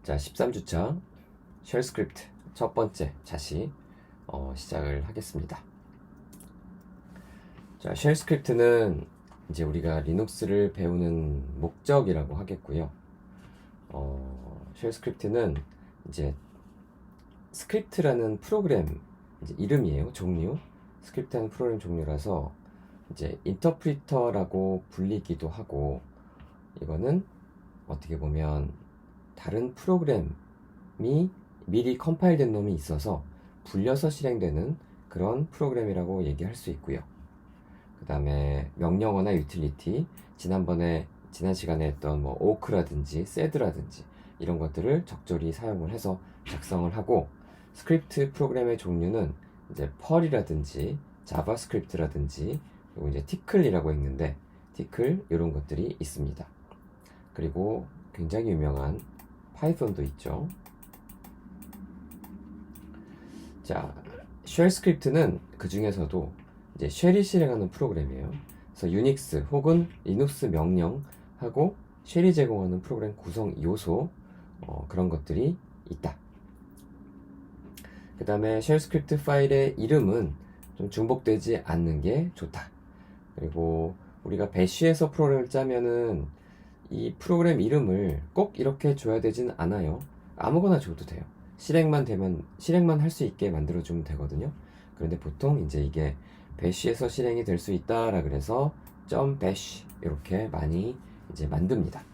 자, 13주차 쉘 스크립트 첫 번째 자시 시작을 하겠습니다. 자, 쉘 스크립트는 이제 우리가 리눅스를 배우는 목적이라고 하겠고요. 쉘 스크립트는 이제 스크립트라는 프로그램 이제 이름이에요. 종류. 스크립트라는 프로그램 종류라서 이제 인터프리터라고 불리기도 하고, 이거는 어떻게 보면 다른 프로그램이 미리 컴파일된 놈이 있어서 불려서 실행되는 그런 프로그램이라고 얘기할 수 있고요. 그 다음에 명령어나 유틸리티, 지난 시간에 했던 뭐 오크라든지 세드라든지 이런 것들을 적절히 사용을 해서 작성을 하고, 스크립트 프로그램의 종류는 이제 펄이라든지 자바스크립트라든지, 그리고 이제 티클이라고 있는데 티클 이런 것들이 있습니다. 그리고 굉장히 유명한 파이썬도 있죠. 자, 쉘 스크립트는 그 중에서도 이제 쉘이 실행하는 프로그램이에요. 그래서 유닉스 혹은 리눅스 명령하고 쉘이 제공하는 프로그램 구성 요소, 그런 것들이 있다. 그 다음에 쉘 스크립트 파일의 이름은 좀 중복되지 않는 게 좋다. 그리고 우리가 배쉬에서 프로그램을 짜면은 이 프로그램 이름을 꼭 이렇게 줘야 되진 않아요. 아무거나 줘도 돼요. 실행만 할 수 있게 만들어주면 되거든요. 그런데 보통 이제 이게 배쉬에서 실행이 될 수 있다라 그래서 .bash 이렇게 많이 이제 만듭니다.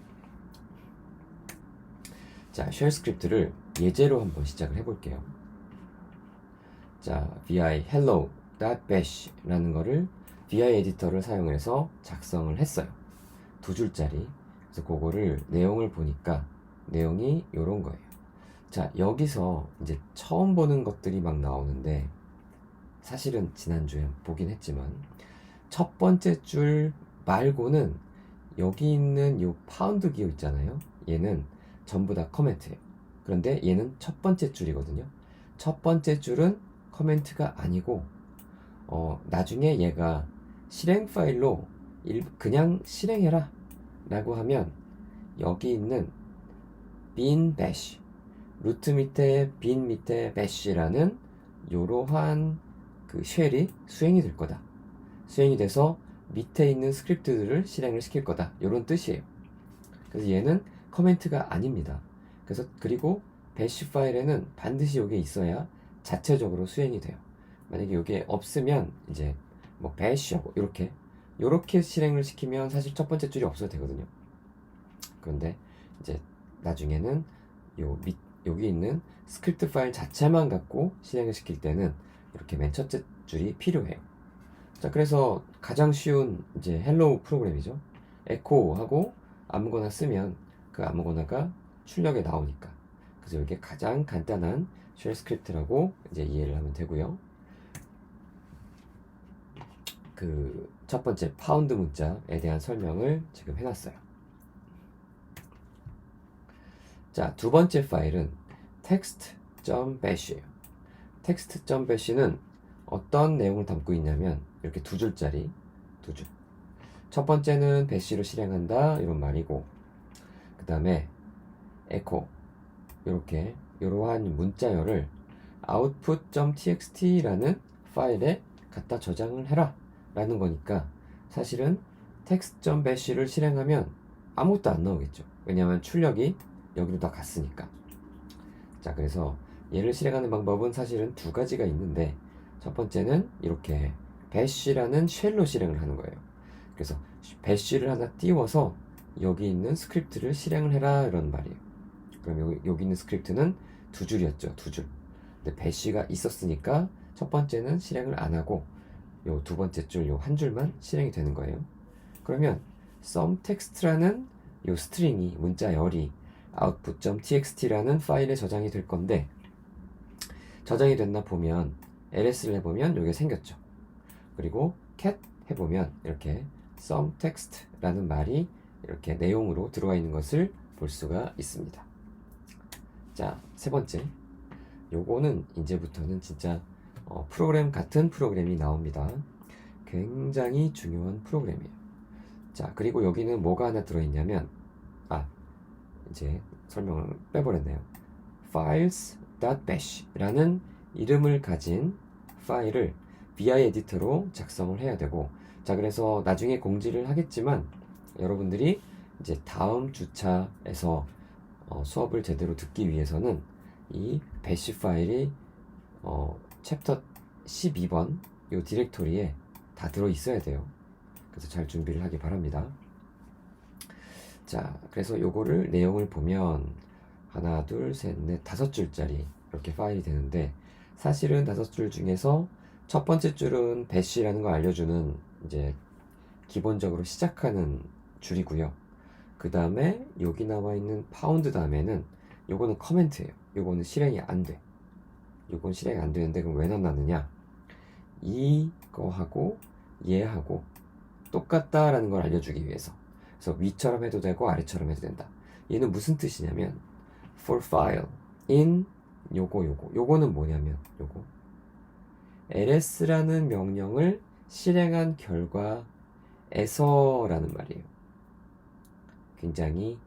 자, 쉘 스크립트를 예제로 한번 시작을 해볼게요. 자, vi hello.bash 라는 거를 vi 에디터를 사용해서 작성을 했어요. 두 줄짜리. 그래서 그거를 내용을 보니까 내용이 요런 거예요. 자, 여기서 이제 처음 보는 것들이 막 나오는데, 사실은 지난주에 보긴 했지만 첫 번째 줄 말고는 여기 있는 요 파운드 기호 있잖아요. 얘는 전부 다 커멘트예요. 그런데 얘는 첫 번째 줄이거든요. 첫 번째 줄은 커멘트가 아니고 나중에 얘가 실행 파일로 그냥 실행해라 라고 하면 여기 있는 bin bash, 루트 밑에 bin 밑에 bash라는 요러한 그 쉘이 수행이 될 거다. 수행이 돼서 밑에 있는 스크립트들을 실행을 시킬 거다. 요런 뜻이에요. 그래서 얘는 커멘트가 아닙니다. 그리고 bash 파일에는 반드시 요게 있어야 자체적으로 수행이 돼요. 만약에 요게 없으면 이제 뭐 bash하고 요렇게 실행을 시키면 사실 첫 번째 줄이 없어도 되거든요. 그런데 이제 나중에는 여기 있는 스크립트 파일 자체만 갖고 실행을 시킬 때는 이렇게 맨 첫째 줄이 필요해요. 자, 그래서 가장 쉬운 이제 헬로우 프로그램이죠. 에코하고 아무거나 쓰면 그 아무거나가 출력에 나오니까. 그래서 이게 가장 간단한 쉘 스크립트라고 이제 이해를 하면 되고요. 그 첫 번째 파운드 문자에 대한 설명을 지금 해놨어요. 자, 두 번째 파일은 text.bash예요. text.bash는 어떤 내용을 담고 있냐면 이렇게 두 줄짜리, 두 줄. 첫 번째는 bash로 실행한다 이런 말이고, 그 다음에 echo 이러한 문자열을 output.txt라는 파일에 갖다 저장을 해라 라는 거니까, 사실은 text.bash를 실행하면 아무것도 안 나오겠죠. 왜냐하면 출력이 여기로 다 갔으니까. 자, 그래서 얘를 실행하는 방법은 사실은 두 가지가 있는데, 첫 번째는 이렇게 bash라는 쉘로 실행을 하는 거예요. 그래서 bash를 하나 띄워서 여기 있는 스크립트를 실행을 해라 이런 말이에요. 그럼 여기 있는 스크립트는 두 줄이었죠. 두 줄. 근데 bash가 있었으니까 첫 번째는 실행을 안 하고 요 두 번째 줄 요 한 줄만 실행이 되는 거예요. 그러면 someText라는 요 스트링이, 문자열이 output.txt라는 파일에 저장이 될 건데, 저장이 됐나 보면 ls를 해보면 요게 생겼죠. 그리고 cat 해보면 이렇게 someText라는 말이 이렇게 내용으로 들어와 있는 것을 볼 수가 있습니다. 자, 세 번째, 요거는 이제부터는 진짜 프로그램 같은 프로그램이 나옵니다. 굉장히 중요한 프로그램이에요. 자, 그리고 여기는 뭐가 하나 들어있냐면, 이제 설명을 빼버렸네요. files.bash 라는 이름을 가진 파일을 vi 에디터로 작성을 해야 되고, 자, 그래서 나중에 공지를 하겠지만 여러분들이 이제 다음 주차에서 수업을 제대로 듣기 위해서는 이 bash 파일이 챕터 12번 이 디렉토리에 다 들어 있어야 돼요. 그래서 잘 준비를 하기 바랍니다. 자, 그래서 요거를 내용을 보면 하나, 둘, 셋, 넷, 5줄짜리 이렇게 파일이 되는데, 사실은 5줄 중에서 첫 번째 줄은 bash라는 걸 알려주는 이제 기본적으로 시작하는 줄이고요. 그 다음에 여기 나와 있는 파운드 다음에는 요거는 커멘트예요. 요거는 실행이 안 돼. 요건 실행이 안 되는데 그럼 왜 넣어놨느냐? 이거하고 얘하고 똑같다라는 걸 알려주기 위해서. 그래서 위처럼 해도 되고 아래처럼 해도 된다. 얘는 무슨 뜻이냐면 for file in 요거는 뭐냐면 요거 ls라는 명령을 실행한 결과에서라는 말이에요. 굉장히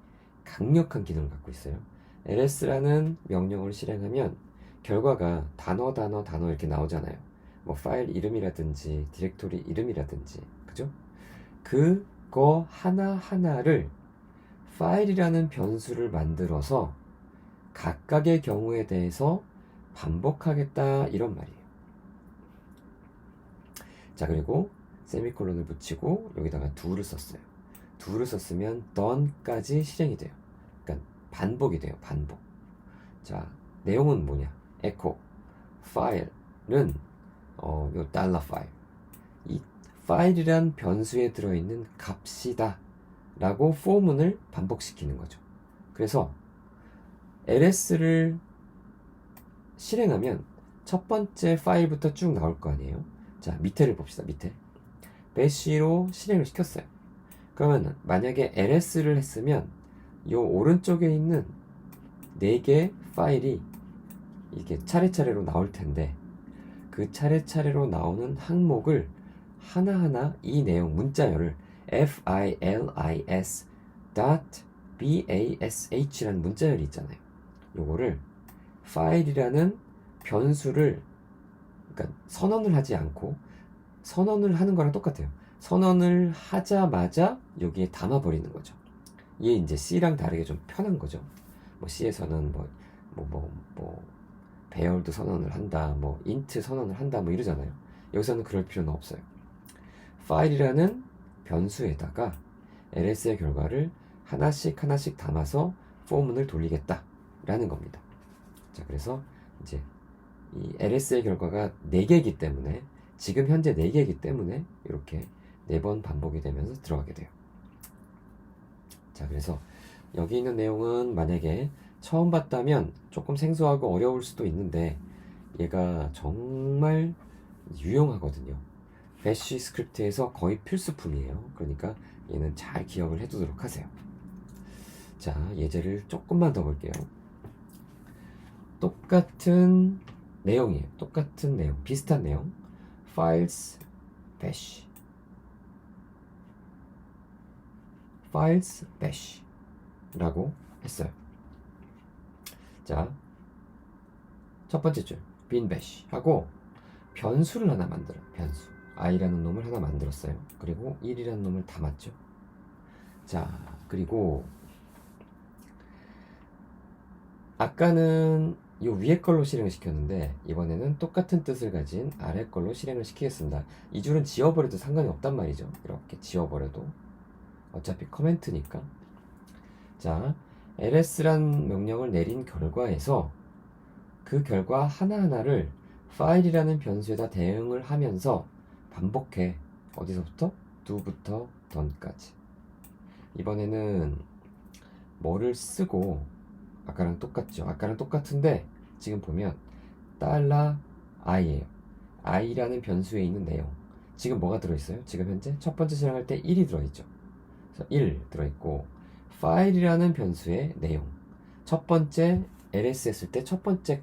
강력한 기능을 갖고 있어요. ls라는 명령을 실행하면 결과가 단어 이렇게 나오잖아요. 뭐 파일 이름이라든지 디렉토리 이름이라든지, 그죠? 그거 하나하나를 파일이라는 변수를 만들어서 각각의 경우에 대해서 반복하겠다, 이런 말이에요. 자, 그리고 세미콜론을 붙이고 여기다가 do를 썼어요. do를 썼으면 done까지 실행이 돼요. 그러니까 반복이 돼요. 반복. 자, 내용은 뭐냐? echo 파일은 요 달러 파일, 이 파일이란 변수에 들어있는 값이다 라고 포문을 반복시키는 거죠. 그래서 ls를 실행하면 첫 번째 파일부터 쭉 나올 거 아니에요. 자, 밑에를 봅시다. 밑에 bash로 실행을 시켰어요. 그러면 만약에 ls를 했으면 요 오른쪽에 있는 4개 파일이 이게 차례차례로 나올 텐데, 그 차례차례로 나오는 항목을 하나하나 이 내용 문자열을 filis.bash라는 문자열이 있잖아요. 요거를 파일이라는 변수를, 그러니까 선언을 하지 않고, 선언을 하는 거랑 똑같아요. 선언을 하자마자 여기에 담아버리는 거죠. 이게 이제 C랑 다르게 좀 편한 거죠. 뭐 C에서는 배열도 선언을 한다, 뭐 int 선언을 한다, 뭐 이러잖아요. 여기서는 그럴 필요는 없어요. 파일이라는 변수에다가 ls의 결과를 하나씩 담아서 포문을 돌리겠다 라는 겁니다. 자, 그래서 이제 이 ls의 결과가 4개이기 때문에, 지금 현재 4개이기 때문에 이렇게 4번 반복이 되면서 들어가게 돼요. 자, 그래서 여기 있는 내용은 만약에 처음 봤다면 조금 생소하고 어려울 수도 있는데, 얘가 정말 유용하거든요. 배시 스크립트에서 거의 필수품이에요. 그러니까 얘는 잘 기억을 해두도록 하세요. 자, 예제를 조금만 더 볼게요. 똑같은 내용이에요. 똑같은 내용, 비슷한 내용. files bash 라고 했어요. 자, 첫 번째 줄 bin bash 하고 변수를 하나 만들어요. 변수 i라는 놈을 하나 만들었어요. 그리고 1이라는 놈을 담았죠. 자, 그리고 아까는 이 위에 걸로 실행을 시켰는데, 이번에는 똑같은 뜻을 가진 아래 걸로 실행을 시키겠습니다. 이 줄은 지워버려도 상관이 없단 말이죠. 이렇게 지워버려도 어차피 커멘트니까. 자, ls란 명령을 내린 결과에서 그 결과 하나하나를 파일이라는 변수에다 대응을 하면서 반복해. 어디서부터? do부터 done까지. 이번에는 뭐를 쓰고, 아까랑 똑같죠. 아까랑 똑같은데 지금 보면 $i예요. i라는 변수에 있는 내용. 지금 뭐가 들어있어요? 지금 현재 첫 번째 실행할 때 1이 들어있죠. 그래서 1 들어있고, 파일이라는 변수의 내용. 첫 번째 ls 했을 때 첫 번째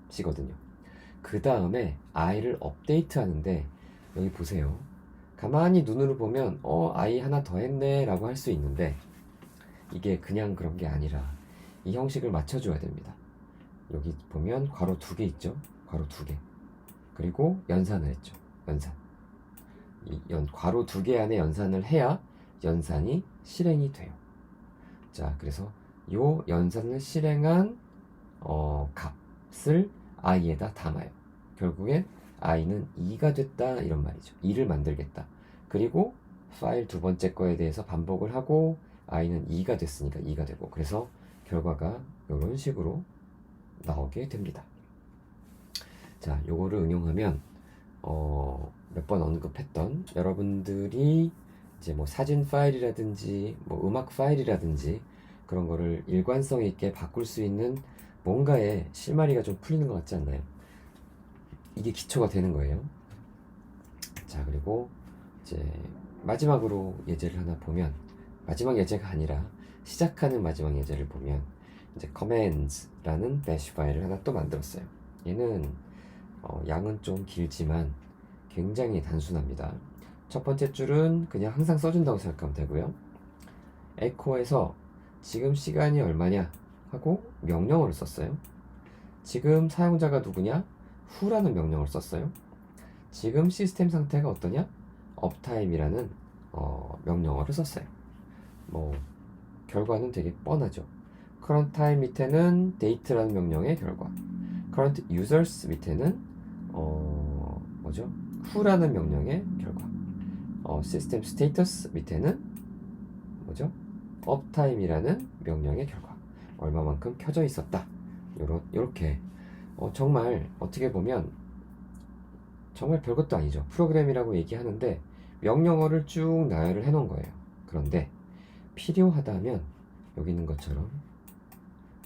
값이거든요. 그 다음에 i를 업데이트 하는데, 여기 보세요. 가만히 눈으로 보면 i 하나 더 했네 라고 할 수 있는데, 이게 그냥 그런 게 아니라 이 형식을 맞춰줘야 됩니다. 여기 보면 괄호 2개 있죠? 괄호 2개. 그리고 연산을 했죠. 연산. 괄호 2개 안에 연산을 해야 연산이 실행이 돼요. 자, 그래서 요 연산을 실행한 값을 i에다 담아요. 결국엔 i는 2가 됐다 이런 말이죠. 2를 만들겠다. 그리고 파일 두 번째 거에 대해서 반복을 하고 i는 2가 됐으니까 2가 되고, 그래서 결과가 이런 식으로 나오게 됩니다. 자, 요거를 응용하면 몇 번 언급했던 여러분들이 이제 뭐 사진 파일이라든지 뭐 음악 파일이라든지 그런 거를 일관성 있게 바꿀 수 있는 뭔가의 실마리가 좀 풀리는 것 같지 않나요? 이게 기초가 되는 거예요. 자, 그리고 이제 마지막으로 예제를 하나 보면, 마지막 예제가 아니라 시작하는 마지막 예제를 보면, 이제 commands라는 bash 파일을 하나 또 만들었어요. 얘는 양은 좀 길지만 굉장히 단순합니다. 첫 번째 줄은 그냥 항상 써준다고 생각하면 되고요. echo에서 지금 시간이 얼마냐 하고 명령어를 썼어요. 지금 사용자가 누구냐? who라는 명령을 썼어요. 지금 시스템 상태가 어떠냐? uptime이라는 명령어를 썼어요. 뭐 결과는 되게 뻔하죠. current time 밑에는 date라는 명령의 결과, current users 밑에는 뭐죠? who라는 명령의 결과, system status 밑에는 뭐죠? uptime이라는 명령의 결과, 얼마만큼 켜져 있었다. 요렇게 정말 어떻게 보면 정말 별것도 아니죠. 프로그램이라고 얘기하는데 명령어를 쭉 나열을 해 놓은 거예요. 그런데 필요하다면 여기 있는 것처럼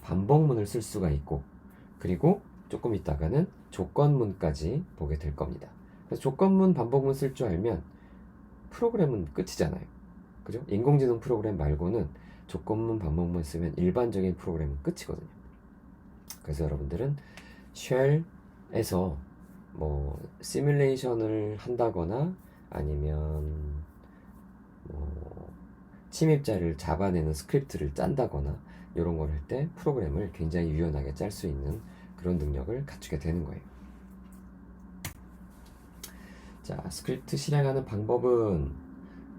반복문을 쓸 수가 있고, 그리고 조금 있다가는 조건문까지 보게 될 겁니다. 그래서 조건문, 반복문 쓸 줄 알면 프로그램은 끝이잖아요. 그죠? 인공지능 프로그램 말고는 조건문, 반복문 쓰면 일반적인 프로그램은 끝이거든요. 그래서 여러분들은 쉘에서 뭐 시뮬레이션을 한다거나 아니면 뭐 침입자를 잡아내는 스크립트를 짠다거나 이런 걸 할 때 프로그램을 굉장히 유연하게 짤 수 있는 그런 능력을 갖추게 되는 거예요. 자, 스크립트 실행하는 방법은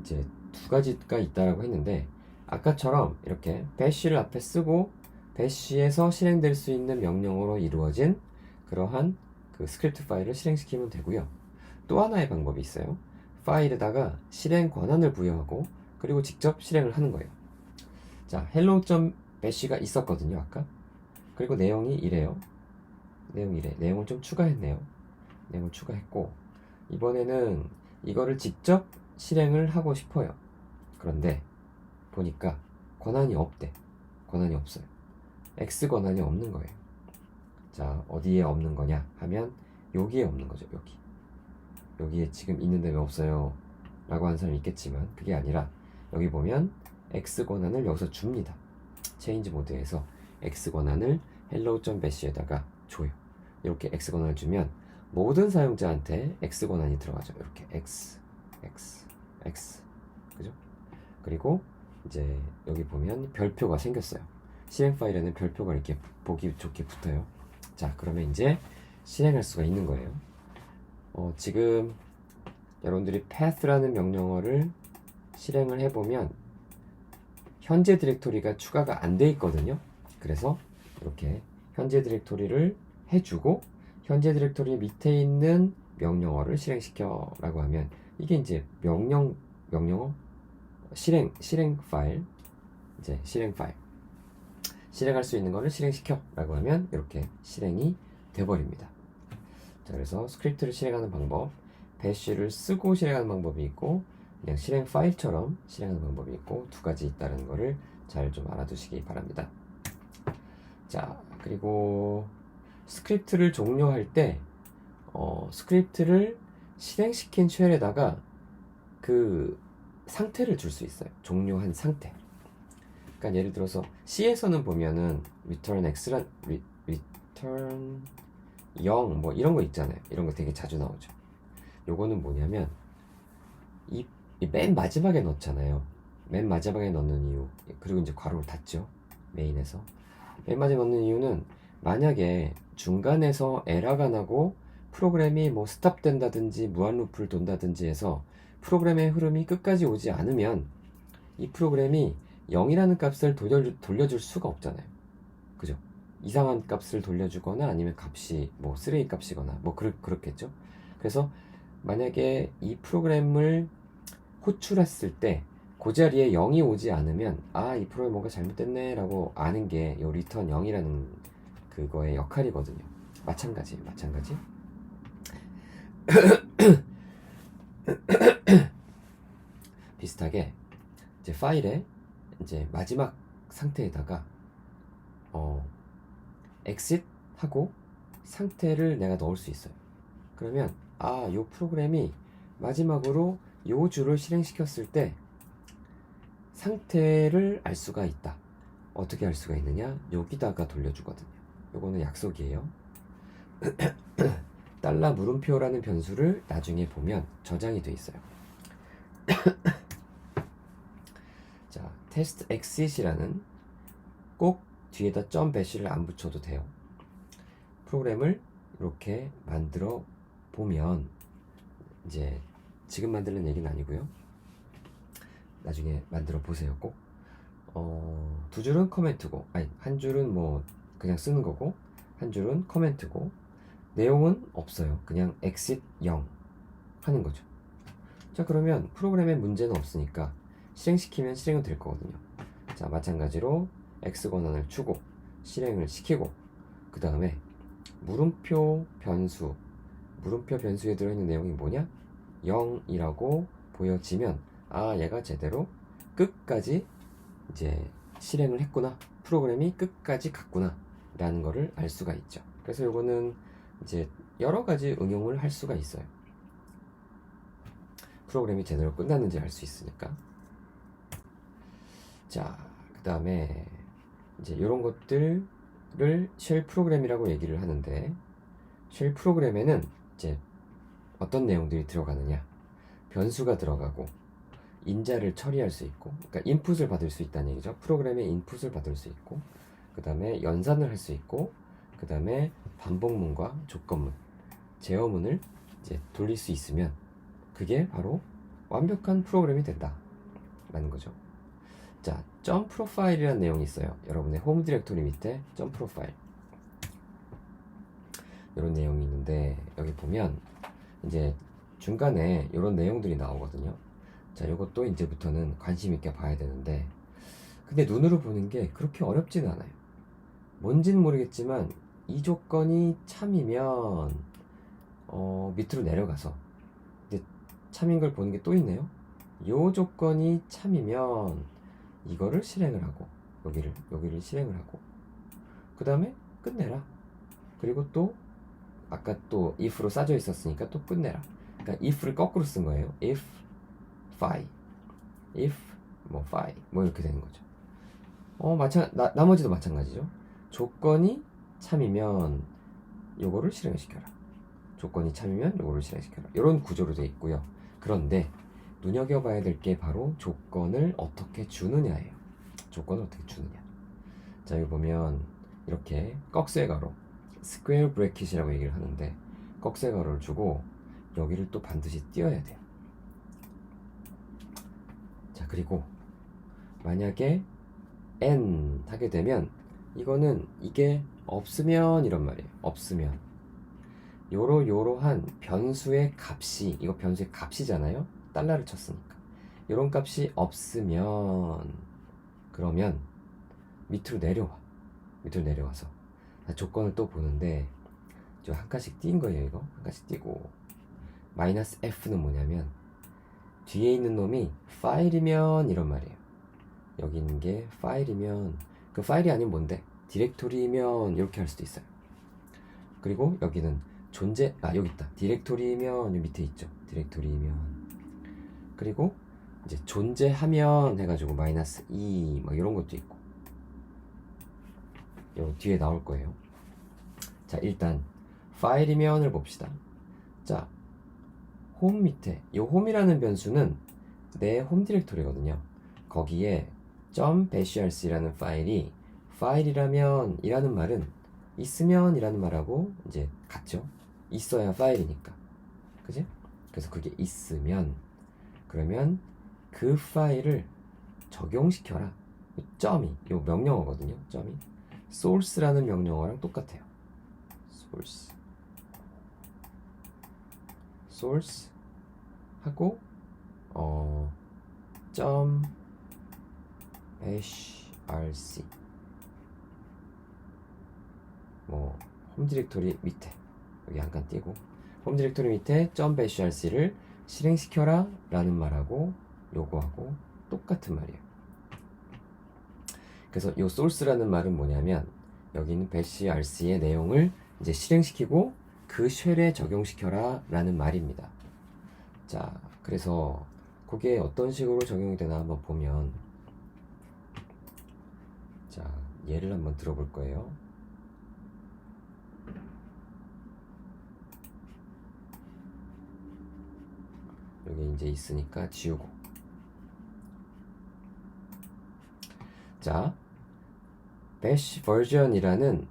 이제 두 가지가 있다라고 했는데, 아까처럼 이렇게 bash를 앞에 쓰고 bash에서 실행될 수 있는 명령어로 이루어진 그러한 그 스크립트 파일을 실행시키면 되고요. 또 하나의 방법이 있어요. 파일에다가 실행 권한을 부여하고 그리고 직접 실행을 하는 거예요. 자, hello.bash가 있었거든요, 아까. 그리고 내용이 이래요. 내용이 이래. 내용을 좀 추가했네요. 내용을 추가했고, 이번에는 이거를 직접 실행을 하고 싶어요. 그런데 보니까 권한이 없대. 권한이 없어요. X 권한이 없는 거예요. 자, 어디에 없는 거냐 하면 여기에 없는 거죠. 여기에 지금 있는데 왜 없어요? 라고 하는 사람이 있겠지만 그게 아니라 여기 보면 X 권한을 여기서 줍니다. 체인지 모드에서 X 권한을 hello.bash에다가 줘요. 이렇게 X 권한을 주면 모든 사용자한테 X 권한이 들어가죠. 이렇게 X 그죠? 그리고 이제 여기 보면 별표가 생겼어요. 실행 파일에는 별표가 이렇게 보기 좋게 붙어요. 자, 그러면 이제 실행할 수가 있는 거예요. 지금 여러분들이 path라는 명령어를 실행을 해보면 현재 디렉토리가 추가가 안 돼 있거든요. 그래서 이렇게 현재 디렉토리를 해주고 현재 디렉토리 밑에 있는 명령어를 실행시켜 라고 하면 이게 이제 명령어 실행 파일, 이제 실행 파일 실행할 수 있는 거를 실행시켜 라고 하면 이렇게 실행이 돼버립니다. 자, 그래서 스크립트를 실행하는 방법, bash를 쓰고 실행하는 방법이 있고 그냥 실행 파일처럼 실행하는 방법이 있고 두 가지 있다는 거를 잘 좀 알아두시기 바랍니다. 자, 그리고 스크립트를 종료할 때 스크립트를 실행시킨 쉘에다가 그 상태를 줄 수 있어요. 종료한 상태. 그러니까 예를 들어서 C에서는 보면은 return x란 return 0 뭐 이런 거 있잖아요. 이런 거 되게 자주 나오죠. 요거는 뭐냐면 이 맨 마지막에 넣잖아요. 맨 마지막에 넣는 이유, 그리고 이제 괄호를 닫죠. 메인에서. 맨 마지막에 넣는 이유는 만약에 중간에서 에러가 나고 프로그램이 뭐 스탑된다든지 무한 루프를 돈다든지 해서 프로그램의 흐름이 끝까지 오지 않으면 이 프로그램이 0이라는 값을 돌려줄 수가 없잖아요. 그죠? 이상한 값을 돌려주거나 아니면 값이 뭐 쓰레기 값이거나 뭐 그렇겠죠. 그래서 만약에 이 프로그램을 호출했을 때 그 자리에 0이 오지 않으면 아, 이 프로그램 뭔가 잘못됐네 라고 아는 게 요 return 0이라는 그거의 역할이거든요. 마찬가지예요. 마찬가지. 비슷하게 이제 파일에 이제 마지막 상태에다가 exit 하고 상태를 내가 넣을 수 있어요. 그러면 아, 요 프로그램이 마지막으로 요 줄을 실행시켰을 때 상태를 알 수가 있다. 어떻게 알 수가 있느냐? 여기다가 돌려주거든요. 요거는 약속이에요. 달러 물음표라는 변수를 나중에 보면 저장이 돼 있어요. 자, test exit이라는 꼭 뒤에다 .bash를 안 붙여도 돼요. 프로그램을 이렇게 만들어 보면 이제 지금 만드는 얘기는 아니고요. 나중에 만들어 보세요. 꼭. 두 줄은 커멘트고, 아니 한 줄은 뭐 그냥 쓰는 거고, 한 줄은 커멘트고, 내용은 없어요. 그냥 exit 0 하는 거죠. 자, 그러면 프로그램에 문제는 없으니까 실행시키면 실행은 될 거거든요. 자, 마찬가지로 x 권한을 주고 실행을 시키고, 그 다음에 물음표 변수에 들어있는 내용이 뭐냐? 0이라고 보여지면 아, 얘가 제대로 끝까지 이제 실행을 했구나, 프로그램이 끝까지 갔구나 라는 거를 알 수가 있죠. 그래서 요거는 이제 여러 가지 응용을 할 수가 있어요. 프로그램이 제대로 끝났는지 알 수 있으니까. 자, 그 다음에 이제 이런 것들을 쉘 프로그램이라고 얘기를 하는데, 쉘 프로그램에는 이제 어떤 내용들이 들어가느냐? 변수가 들어가고 인자를 처리할 수 있고, 그러니까 인풋을 받을 수 있다는 얘기죠. 프로그램의 인풋을 받을 수 있고, 그 다음에 연산을 할 수 있고, 그 다음에 반복문과 조건문, 제어문을 이제 돌릴 수 있으면 그게 바로 완벽한 프로그램이 된다 라는 거죠. 자, 점 프로파일이라는 내용이 있어요. 여러분의 홈 디렉토리 밑에 점 프로파일 이런 내용이 있는데, 여기 보면 이제 중간에 이런 내용들이 나오거든요. 자, 이것도 이제부터는 관심 있게 봐야 되는데, 근데 눈으로 보는 게 그렇게 어렵지는 않아요. 뭔지는 모르겠지만 이 조건이 참이면 밑으로 내려가서, 근데 참인 걸 보는 게 또 있네요. 요 조건이 참이면 이거를 실행을 하고 여기를 실행을 하고, 그 다음에 끝내라. 그리고 또 아까 또 if로 싸져 있었으니까 또 끝내라. 그러니까 if를 거꾸로 쓴 거예요. if phi, if 뭐 phi 뭐 이렇게 되는 거죠. 나머지도 마찬가지죠. 조건이 참이면 요거를 실행시켜라. 조건이 참이면 요거를 실행시켜라. 이런 구조로 되어 있고요. 그런데 눈여겨봐야 될 게 바로 조건을 어떻게 주느냐예요. 조건을 어떻게 주느냐. 자, 여기 보면 이렇게 꺽쇠 가로, 스퀘어 브래킷이라고 얘기를 하는데, 꺽쇠 가로를 주고 여기를 또 반드시 띄어야 돼요. 자, 그리고 만약에 n 하게 되면 이거는 이게 없으면 이런 말이에요. 없으면 요러한 변수의 값이, 이거 변수의 값이잖아요. 달러를 쳤으니까 이런 값이 없으면, 그러면 밑으로 내려와서 조건을 또 보는데, 저 한 칸씩 띈 거예요. 이거 한 칸씩 띄고, 마이너스 f는 뭐냐면 뒤에 있는 놈이 파일이면 이런 말이에요. 여기 있는 게 파일이면, 그 파일이 아니면 뭔데? 디렉토리면 이렇게 할 수도 있어요. 그리고 여기는 여기 있다. 디렉토리면 여기 밑에 있죠. 디렉토리면. 그리고 이제 존재하면 해가지고 마이너스 2 막 이런 것도 있고, 요 뒤에 나올 거예요. 자, 일단 파일이면을 봅시다. 자, 홈 밑에 요 홈이라는 변수는 내 홈 디렉토리거든요. 거기에 .bashrc라는 파일이 파일이라면 이라는 말은 있으면 이라는 말하고 이제 같죠. 있어야 파일이니까. 그지? 그래서 그게 있으면 그러면 그 파일을 적용시켜라. 점이 요 명령어거든요. 점이 source라는 명령어랑 똑같아요. source 하고 .bashrc 뭐 홈 디렉토리 밑에 여기 잠깐 띄고 홈 디렉토리 밑에 .bashrc를 실행시켜라 라는 말하고 요거하고 똑같은 말이에요. 그래서 요 source라는 말은 뭐냐면 여기 있는 bashrc의 내용을 이제 실행시키고 그 쉘에 적용시켜라 라는 말입니다. 자, 그래서 그게 어떤 식으로 적용이 되나 한번 보면, 자, 예를 한번 들어볼 거예요. 여기 이제 있으니까 지우고. 자, bash version이라는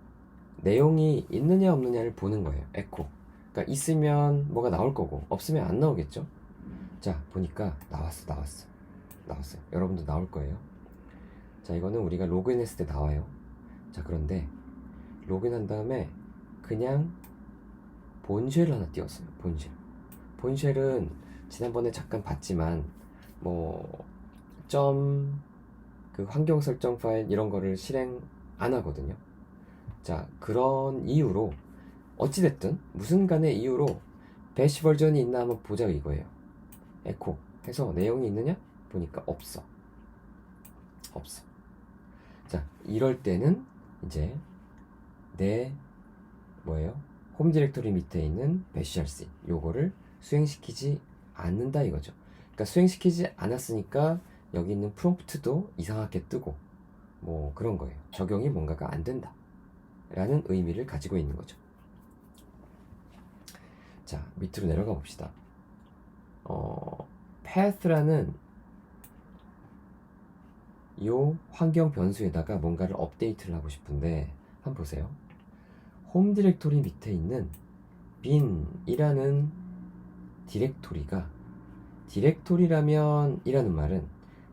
내용이 있느냐 없느냐를 보는 거예요. echo. 그러니까 있으면 뭐가 나올 거고 없으면 안 나오겠죠. 자, 보니까 나왔어요. 여러분도 나올 거예요. 자, 이거는 우리가 로그인 했을 때 나와요. 자, 그런데 로그인한 다음에 그냥 본쉘을 하나 띄웠어요. 본쉘은 지난번에 잠깐 봤지만 그 환경 설정 파일 이런 거를 실행 안 하거든요. 자, 그런 이유로 어찌됐든 무슨 간의 이유로 배시 버전이 있나 한번 보자 이거예요. 에코 해서 내용이 있느냐 보니까 없어. 자, 이럴 때는 이제 내 홈 디렉토리 밑에 있는 bashrc 요거를 수행시키지 않는다 이거죠. 그러니까 수행시키지 않았으니까 여기 있는 프롬프트도 이상하게 뜨고 뭐 그런 거예요. 적용이 뭔가가 안 된다 라는 의미를 가지고 있는 거죠. 자, 밑으로 내려가 봅시다. path라는 요 환경 변수에다가 뭔가를 업데이트를 하고 싶은데 한번 보세요. 홈 디렉토리 밑에 있는 bin이라는 디렉토리가 디렉토리라면 이라는 말은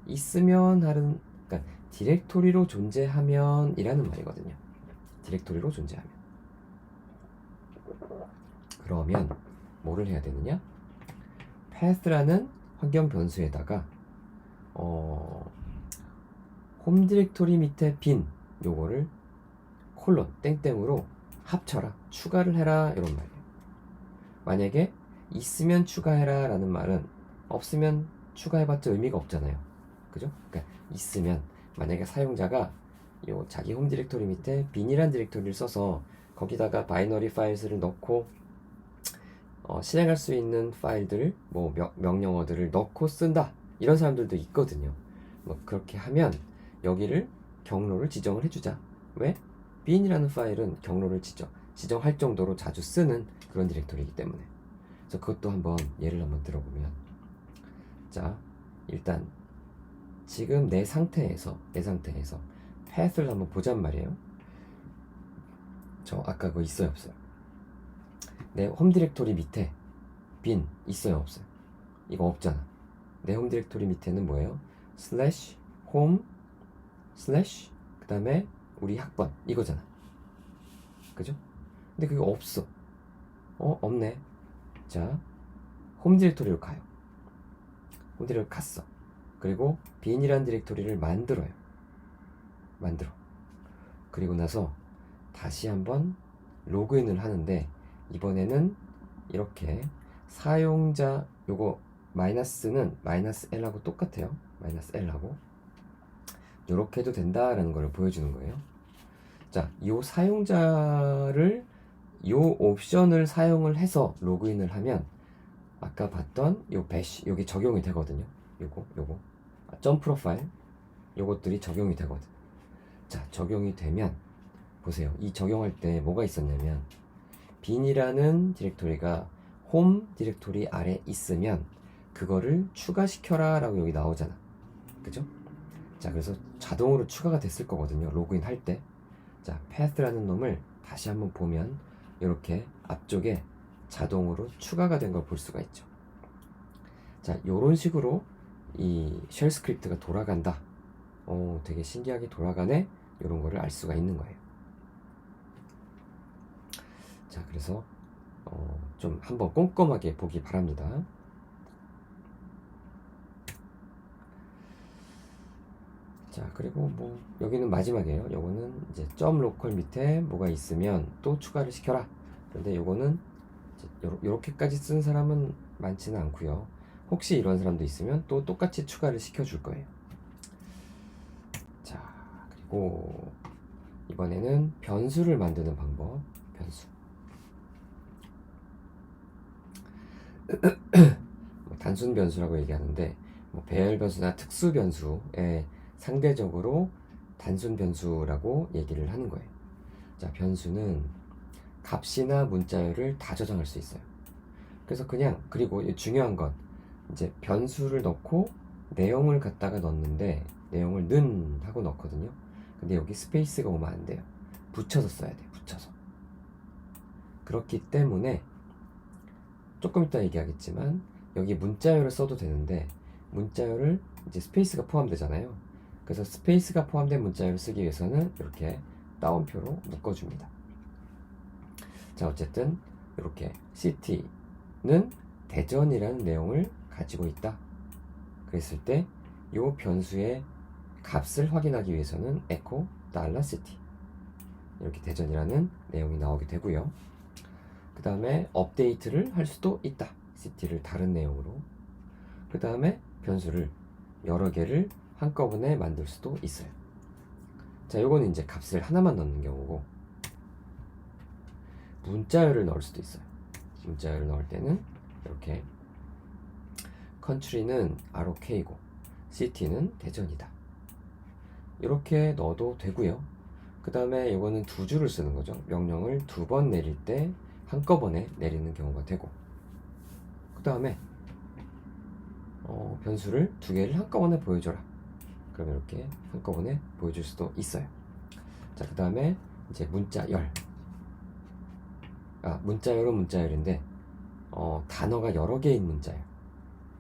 있으면 하는, 그러니까 디렉토리로 존재하면 이라는 말이거든요. 디렉토리로 존재하면. 그러면 뭐를 해야 되느냐? path라는 환경 변수에다가 홈 디렉토리 밑에 bin 요거를 콜론 땡땡으로 합쳐라, 추가를 해라 이런 말이에요. 만약에 있으면 추가해라 라는 말은 없으면 추가해봤자 의미가 없잖아요. 그죠? 그러니까 있으면 만약에 사용자가 요 자기 홈 디렉토리 밑에 bin이란 디렉토리를 써서 거기다가 바이너리 파일들을 넣고 실행할 수 있는 파일들 뭐 명령어들을 넣고 쓴다 이런 사람들도 있거든요. 뭐 그렇게 하면 여기를 경로를 지정을 해주자. 왜? bin이라는 파일은 경로를 지정할 정도로 자주 쓰는 그런 디렉토리이기 때문에. 그래서 그것도 한번 예를 한번 들어보면, 자, 일단 지금 내 상태에서 path를 한번 보잔 말이에요. 저 아까 그거 있어요 없어요? 내 홈 디렉토리 밑에 bin 있어요 없어요? 이거 없잖아. 내 홈 디렉토리 밑에는 뭐예요? /home/ 그 다음에 우리 학번 이거잖아. 그죠? 근데 그게 없어. 없네. 자, 홈 디렉토리로 가요. 홈 디렉토리로 갔어. 그리고 bin이라는 디렉토리를 만들어. 그리고 나서 다시 한번 로그인을 하는데 이번에는 이렇게 사용자 요거 마이너스는 -L하고 똑같아요. -L하고 요렇게 해도 된다라는 걸 보여주는 거예요. 자, 요 사용자를 요 옵션을 사용을 해서 로그인을 하면 아까 봤던 요 bash 여기 적용이 되거든요. 요거 점 프로파일 요것들이 적용이 되거든. 자, 적용이 되면 보세요. 이 적용할 때 뭐가 있었냐면 bin이라는 디렉토리가 홈 디렉토리 아래 있으면 그거를 추가시켜라 라고 여기 나오잖아. 그죠? 자, 그래서 자동으로 추가가 됐을 거거든요. 로그인 할 때. 자, path라는 놈을 다시 한번 보면 이렇게 앞쪽에 자동으로 추가가 된 걸 볼 수가 있죠. 자, 요런 식으로 이 쉘 스크립트가 돌아간다. 되게 신기하게 돌아가네. 요런 거를 알 수가 있는 거예요. 자, 그래서 좀 한번 꼼꼼하게 보기 바랍니다. 자, 그리고 뭐 여기는 마지막이에요. 요거는 이제 점 로컬 밑에 뭐가 있으면 또 추가를 시켜라. 그런데 요거는 요렇게까지 쓴 사람은 많지는 않고요. 혹시 이런 사람도 있으면 또 똑같이 추가를 시켜줄 거예요. 자, 그리고 이번에는 변수를 만드는 방법. 변수. 뭐 단순 변수라고 얘기하는데 뭐 배열 변수나 특수 변수에 상대적으로 단순 변수라고 얘기를 하는 거예요. 자, 변수는 값이나 문자열을 다 저장할 수 있어요. 그래서 그냥, 그리고 중요한 건 이제 변수를 넣고 내용을 갖다가 넣는데 내용을 는 하고 넣거든요. 근데 여기 스페이스가 오면 안 돼요. 붙여서 써야 돼요. 붙여서. 그렇기 때문에 조금 이따 얘기하겠지만 여기 문자열을 써도 되는데 문자열을 이제 스페이스가 포함되잖아요. 그래서 스페이스가 포함된 문자열을 쓰기 위해서는 이렇게 따옴표로 묶어줍니다. 자, 어쨌든 이렇게 city는 대전이라는 내용을 가지고 있다. 그랬을 때 이 변수의 값을 확인하기 위해서는 echo $city 이렇게 대전이라는 내용이 나오게 되고요. 그 다음에 업데이트를 할 수도 있다. city를 다른 내용으로. 그 다음에 변수를 여러 개를 한꺼번에 만들 수도 있어요. 자, 요거는 이제 값을 하나만 넣는 경우고 문자열을 넣을 수도 있어요. 문자열을 넣을 때는 이렇게 country는 ROK고 city는 대전이다. 이렇게 넣어도 되고요. 그 다음에 이거는 두 줄을 쓰는 거죠. 명령을 두 번 내릴 때 한꺼번에 내리는 경우가 되고 그 다음에 변수를 두 개를 한꺼번에 보여줘라. 그러면 이렇게 한꺼번에 보여줄 수도 있어요. 자, 그 다음에 이제 문자열. 문자열은 문자열인데 단어가 여러 개인 문자열.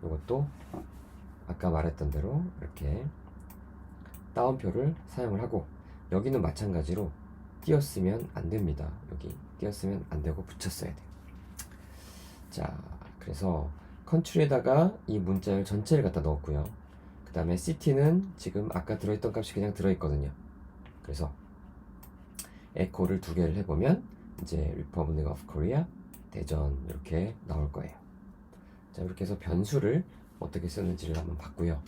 이것도 아까 말했던 대로 이렇게 따옴표를 사용을 하고 여기는 마찬가지로 띄었으면 안 됩니다. 여기 띄었으면 안 되고 붙였어야 돼요. 자, 그래서 컨트리에다가 이 문자열 전체를 갖다 넣었고요. 그 다음에 city는 지금 아까 들어있던 값이 그냥 들어있거든요. 그래서 에코를 두 개를 해보면 이제 Republic of Korea 대전 이렇게 나올 거예요. 자, 이렇게 해서 변수를 어떻게 쓰는지를 한번 봤고요.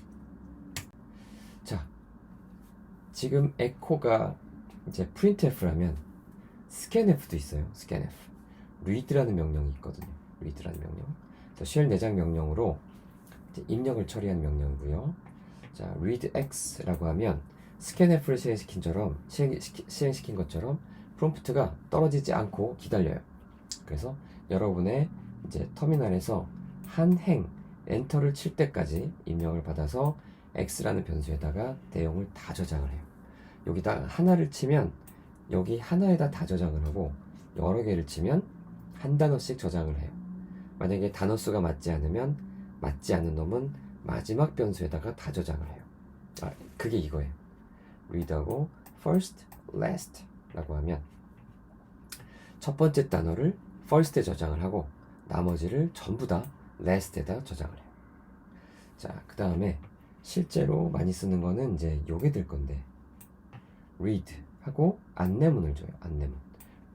자, 지금 echo가 이제 printf라면 scanf도 있어요. scanf. read라는 명령이 있거든요. read라는 명령. 그래서 쉘 내장 명령으로 이제 입력을 처리하는 명령이고요. 자, readx라고 하면 scanf를 실행시킨 것처럼 프롬프트가 떨어지지 않고 기다려요. 그래서 여러분의 이제 터미널에서 한 행 엔터를 칠 때까지 입력을 받아서 x라는 변수에다가 내용을 다 저장을 해요. 여기다 하나를 치면 여기 하나에다 다 저장을 하고 여러 개를 치면 한 단어씩 저장을 해요. 만약에 단어 수가 맞지 않으면 맞지 않는 놈은 마지막 변수에다가 다 저장을 해요. 그게 이거예요. read하고 first, last 라고 하면 첫 번째 단어를 first에 저장을 하고 나머지를 전부 다 last에다 저장을 해요. 자, 그 다음에 실제로 많이 쓰는 거는 이제 요게 될 건데 read 하고 안내문을 줘요. 안내문.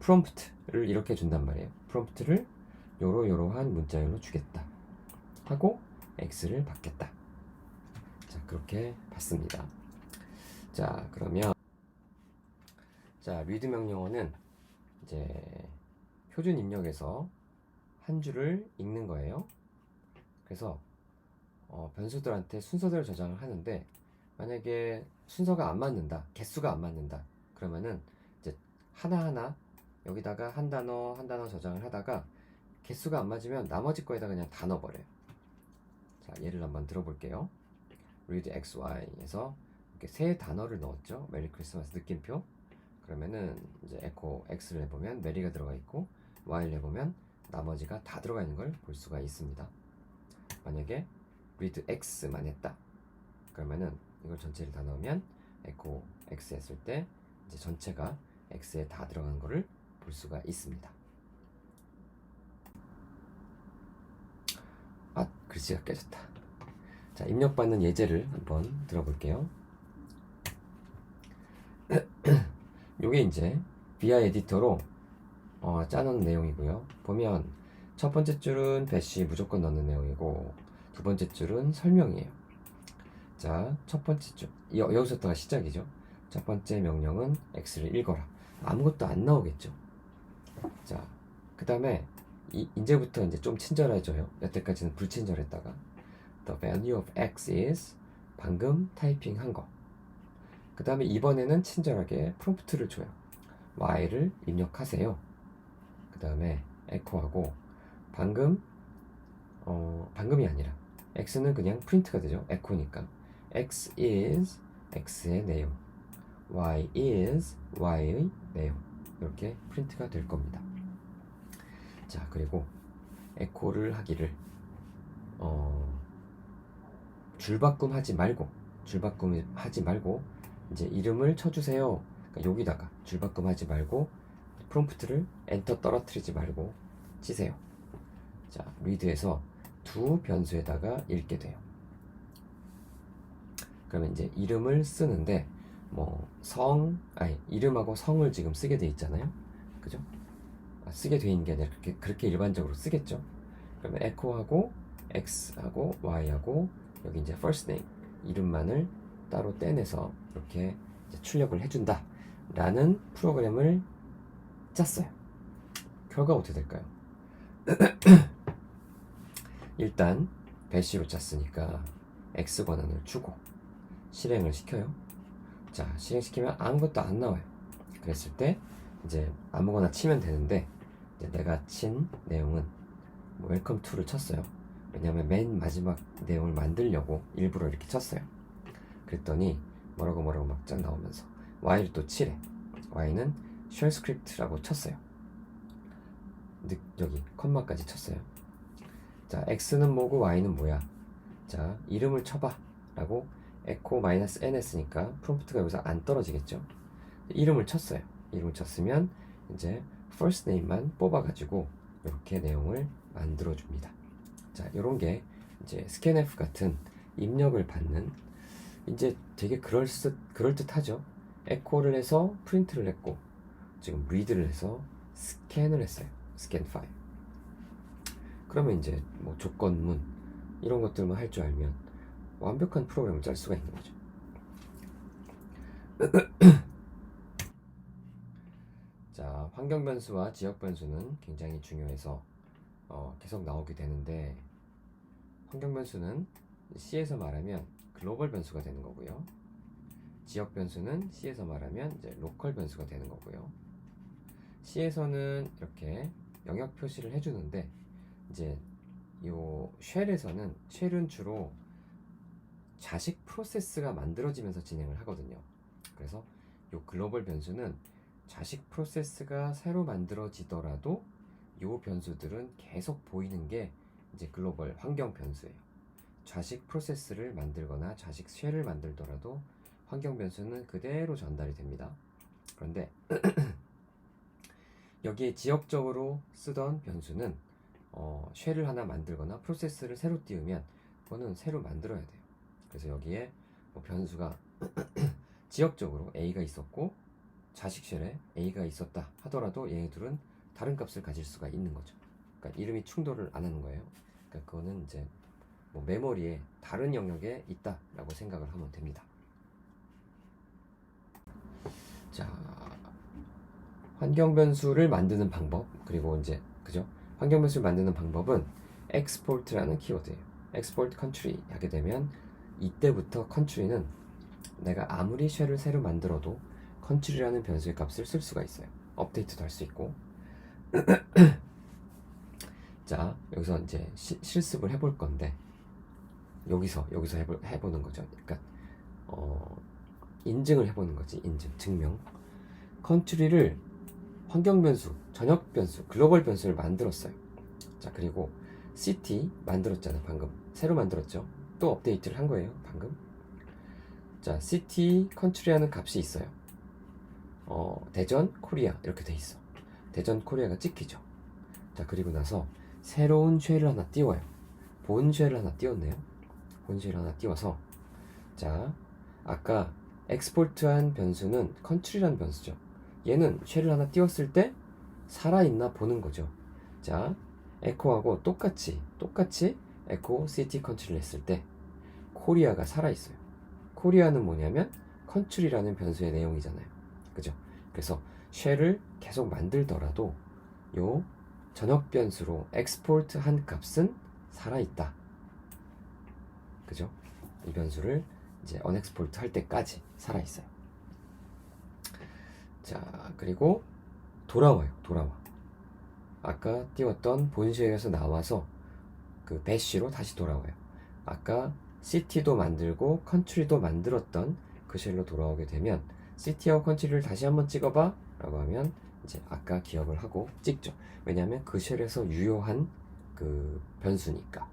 prompt를 이렇게 준단 말이에요. prompt를 요러요러한 문자열로 주겠다 하고 x를 받겠다. 자, 그렇게 받습니다. 자, 그러면 자, read 명령어는 이제 표준 입력에서 한 줄을 읽는 거예요. 그래서 변수들한테 순서대로 저장을 하는데 만약에 순서가 안 맞는다, 개수가 안 맞는다, 그러면은 이제 하나하나 여기다가 한 단어 저장을 하다가 개수가 안 맞으면 나머지 거에다 그냥 다 넣어버려요. 자, 예를 한번 들어볼게요. read xy에서 이렇게 세 단어를 넣었죠. 메리 크리스마스 느낌표. 그러면은 이제 에코 X를 해보면 메리가 들어가 있고 Y를 해보면 나머지가 다 들어가 있는 걸 볼 수가 있습니다. 만약에 read X만 했다. 그러면은 이걸 전체를 다 넣으면 에코 X 했을 때 이제 전체가 X에 다 들어간 거를 볼 수가 있습니다. 아, 글씨가 깨졌다. 자, 입력받는 예제를 한번 들어볼게요. 요게 이제 VI 에디터로 짜놓은 내용이고요. 보면 첫 번째 줄은 배시 무조건 넣는 내용이고 두 번째 줄은 설명이에요. 자, 첫 번째 줄 여기서부터가 시작이죠. 첫 번째 명령은 X를 읽어라. 아무것도 안 나오겠죠. 자, 그 다음에 이제부터 이제 좀 친절해져요. 여태까지는 불친절했다가 The value of X is 방금 타이핑한 거. 그 다음에 이번에는 친절하게 프롬프트를 줘요. Y를 입력하세요. 그 다음에 에코하고 방금이 아니라 X는 그냥 프린트가 되죠. 에코니까 X is X의 내용, Y is Y의 내용, 이렇게 프린트가 될 겁니다. 자, 그리고 에코를 하기를 줄바꿈 하지 말고 이제 이름을 쳐주세요. 그러니까 여기다가 줄바꿈 하지 말고 프롬프트를 엔터 떨어뜨리지 말고 치세요. 자, 리드에서 두 변수에다가 읽게 돼요. 그러면 이제 이름을 쓰는데 이름하고 성을 지금 쓰게 돼 있잖아요. 그죠? 쓰게 돼 있는 게 아니라 그렇게 일반적으로 쓰겠죠. 그러면 echo하고 x하고 y하고 여기 이제 first name 이름만을 따로 떼내서 이렇게 이제 출력을 해준다 라는 프로그램을 짰어요. 결과가 어떻게 될까요? 일단 배시로 짰으니까 x 권한을 주고 실행을 시켜요. 자, 실행시키면 아무것도 안 나와요. 그랬을 때 이제 아무거나 치면 되는데 이제 내가 친 내용은 웰컴 투를 쳤어요. 왜냐면 맨 마지막 내용을 만들려고 일부러 이렇게 쳤어요. 그랬더니 뭐라고 막 짠 나오면서 Y를 또 칠해. Y는 쉘 스크립트라고 쳤어요. 여기 컴마까지 쳤어요. 자, X는 뭐고 Y는 뭐야? 자, 이름을 쳐봐 라고 echo -n 했으니까 프롬프트가 여기서 안 떨어지겠죠. 이름을 쳤어요. 이름을 쳤으면 이제 first name만 뽑아가지고 이렇게 내용을 만들어줍니다. 자, 요런 게 이제 scanf 같은 입력을 받는 이제 되게 그럴듯하죠. echo를 해서 프린트를 했고 지금 read를 해서 스캔을 했어요. 스캔 파일. 그러면 이제 조건문 이런 것들만 할 줄 알면 완벽한 프로그램을 짤 수가 있는 거죠. 자, 환경 변수와 지역 변수는 굉장히 중요해서 계속 나오게 되는데 환경 변수는 C에서 말하면 글로벌 변수가 되는 거고요. 지역 변수는 C에서 말하면 이제 로컬 변수가 되는 거고요. C에서는 이렇게 영역 표시를 해주는데 이제 요 쉘은 주로 자식 프로세스가 만들어지면서 진행을 하거든요. 그래서 요 글로벌 변수는 자식 프로세스가 새로 만들어지더라도 요 변수들은 계속 보이는 게 이제 글로벌 환경 변수예요. 자식 프로세스를 만들거나 자식 쉘을 만들더라도 환경 변수는 그대로 전달이 됩니다. 그런데 여기에 지역적으로 쓰던 변수는 쉘을 하나 만들거나 프로세스를 새로 띄우면 그거는 새로 만들어야 돼요. 그래서 여기에 변수가 지역적으로 A가 있었고 자식 쉘에 A가 있었다 하더라도 얘네들은 다른 값을 가질 수가 있는 거죠. 그러니까 이름이 충돌을 안 하는 거예요. 그러니까 그거는 이제 메모리에 다른 영역에 있다라고 생각을 하면 됩니다. 자, 환경 변수를 만드는 방법, 그리고 이제 그죠? 환경 변수를 만드는 방법은 export라는 키워드예요. export country 하게 되면 이때부터 country는 내가 아무리 쉘을 새로 만들어도 country라는 변수의 값을 쓸 수가 있어요. 업데이트도 할 수 있고. 자, 여기서 이제 실습을 해볼 건데 여기서 해보는 거죠. 그러니까 인증을 해보는 거지. 인증, 증명. 컨트리를 환경 변수, 전역 변수, 글로벌 변수를 만들었어요. 자, 그리고 city 만들었잖아. 방금 새로 만들었죠. 또 업데이트를 한 거예요. 방금. 자, city, country라는 값이 있어요. 대전, 코리아 이렇게 돼 있어. 대전, 코리아가 찍히죠. 자, 그리고 나서 새로운 쉘을 하나 띄워요. 본 쉘을 하나 띄웠네요. 본 쉘을 하나 띄워서, 자, 아까 엑스포트한 변수는 country라는 변수죠. 얘는 쉘을 하나 띄웠을 때 살아있나 보는 거죠. 자, 에코하고 똑같이 에코 city country를 했을 때 코리아가 살아있어요. 코리아는 뭐냐면 country라는 변수의 내용이잖아요. 그죠? 그래서 쉘을 계속 만들더라도 요 전역 변수로 엑스포트 한 값은 살아있다. 그죠? 이 변수를 이제 언엑스포트 할 때까지 살아있어요. 자, 그리고 돌아와. 아까 띄웠던 본쉘에서 나와서 그 배쉬로 다시 돌아와요. 아까 city도 만들고 country도 만들었던 그 쉘로 돌아오게 되면 city와 country를 다시 한번 찍어봐 라고 하면 이제 아까 기억을 하고 찍죠. 왜냐하면 그 쉘에서 유효한 그 변수니까.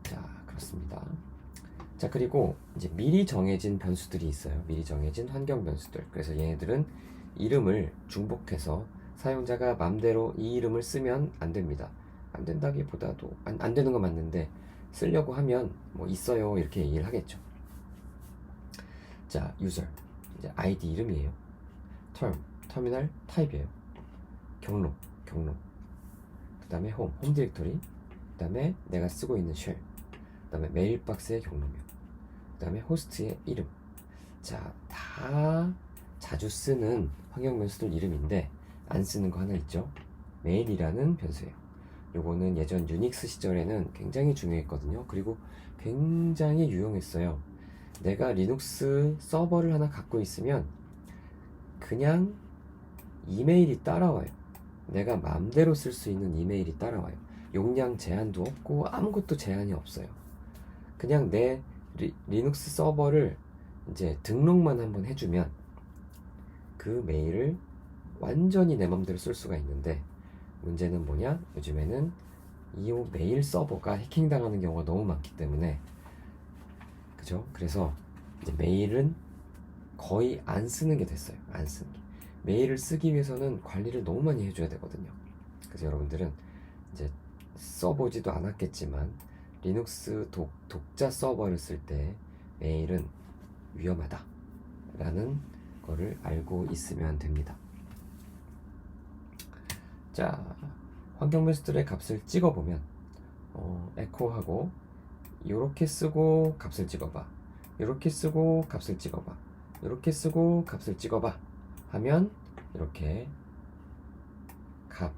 자, 그렇습니다. 자, 그리고 이제 미리 정해진 변수들이 있어요. 미리 정해진 환경 변수들. 그래서 얘네들은 이름을 중복해서 사용자가 맘대로 이 이름을 쓰면 안 됩니다. 안 된다기보다도 안 되는 건 맞는데 쓰려고 하면 뭐 있어요 이렇게 얘기를 하겠죠. 자, user 이제 ID 이름이에요. term 터미널 타입이에요. 경로 그 다음에 홈 디렉토리, 그 다음에 내가 쓰고 있는 쉘, 그 다음에 메일박스의 경로명, 그 다음에 호스트의 이름. 자, 다 자주 쓰는 환경 변수들 이름인데 안 쓰는 거 하나 있죠. 메일이라는 변수예요. 요거는 예전 유닉스 시절에는 굉장히 중요했거든요. 그리고 굉장히 유용했어요. 내가 리눅스 서버를 하나 갖고 있으면 그냥 이메일이 따라와요. 내가 마음대로 쓸 수 있는 이메일이 따라와요. 용량 제한도 없고 아무것도 제한이 없어요. 그냥 내 리눅스 서버를 이제 등록만 한번 해주면 그 메일을 완전히 내 맘대로 쓸 수가 있는데, 문제는 뭐냐? 요즘에는 이 메일 서버가 해킹당하는 경우가 너무 많기 때문에, 그죠? 그래서 이제 메일은 거의 안 쓰는 게 됐어요. 안 쓰는 게. 메일을 쓰기 위해서는 관리를 너무 많이 해줘야 되거든요. 그래서 여러분들은 이제 써보지도 않았겠지만 리눅스 독자 서버를 쓸 때 메일은 위험하다 라는 거를 알고 있으면 됩니다. 자, 환경 변수들의 값을 찍어보면 에코하고 요렇게 쓰고 값을 찍어봐, 요렇게 쓰고 값을 찍어봐, 요렇게 쓰고 값을 찍어봐 하면 이렇게 값,